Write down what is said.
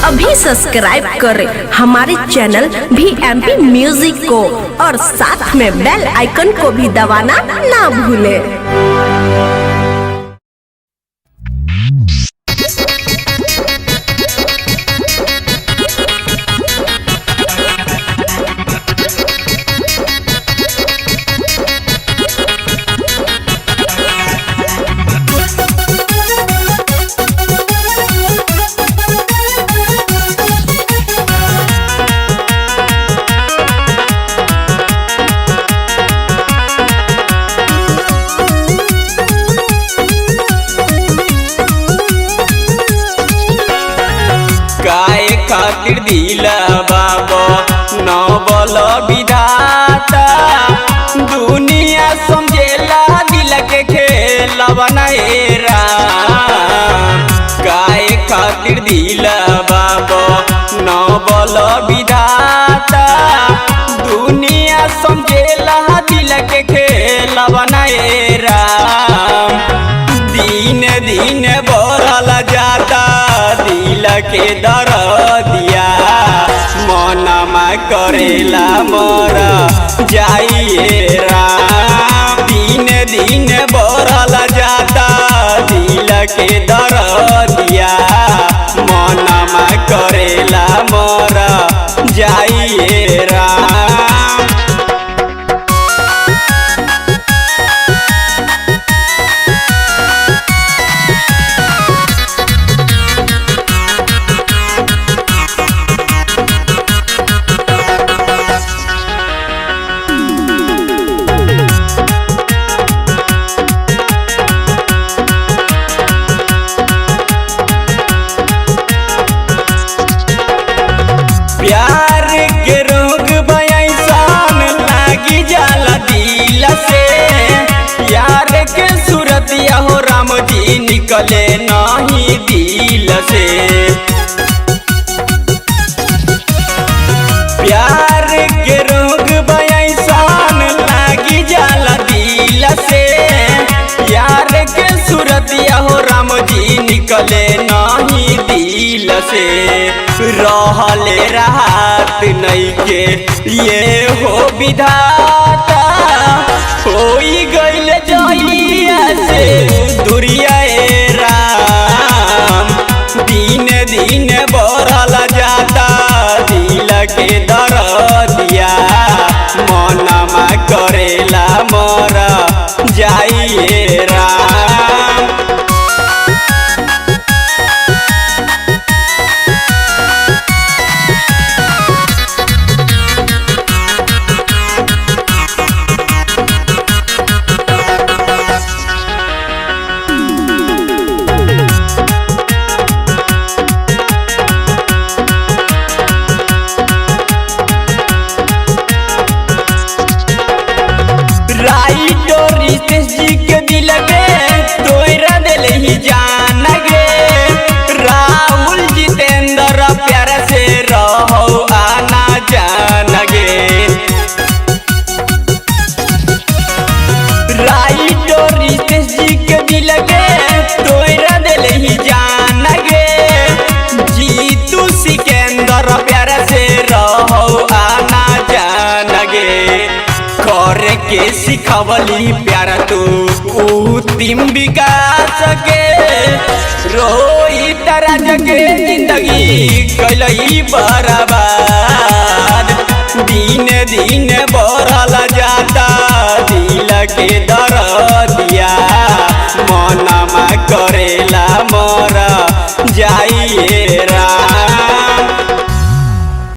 अभी सब्सक्राइब करें हमारे चैनल VMP म्यूजिक को और साथ में बेल आइकन को भी दबाना ना भूलें। खातिर दिला बाबा नवल विधाता दुनिया समझेला दिल के खेल बनाएरा काहे खातिर दिला बाबा नवल विधाता दुनिया समझेला दिल के खेल बनाएरा दिन दिन बढ़ल जाता दिल के दरदिया मनमा करेला मर जाइए राम दिन दिन बढ़ल जाता दिल के दरदिया मनमा करेला मर जाइए राम। प्यार के रोग बयान लागी जाला दिल से प्यार के सूरतिया हो राम जी निकले नहीं दिल से प्यार के रोग बयान लागी जाला दिल से प्यार के सूरतिया हो राम जी निकले नहीं दिल से रहले राहत नहीं के ये हो विधाता होई गइल जइया से दुरिया राम दिन दिन बढ़ल जाता दिल के दरदिया मनमा करेला मर जाइए राम। जी के दिल के तोरा दिल ही जान गे राहुल जितेंद्र प्यार से रहो आना जान गे राइटर रितेश जी के दिल के तोरा दिल ही जान गे जीतू सिकंदर प्यार से रहो आना जान गे करे के सिखवली प्यार तू उत्तम विकास के रोहित राज के जिंदगी कैलई बर्बाद दिन दिन बढ़ल जाता दिल के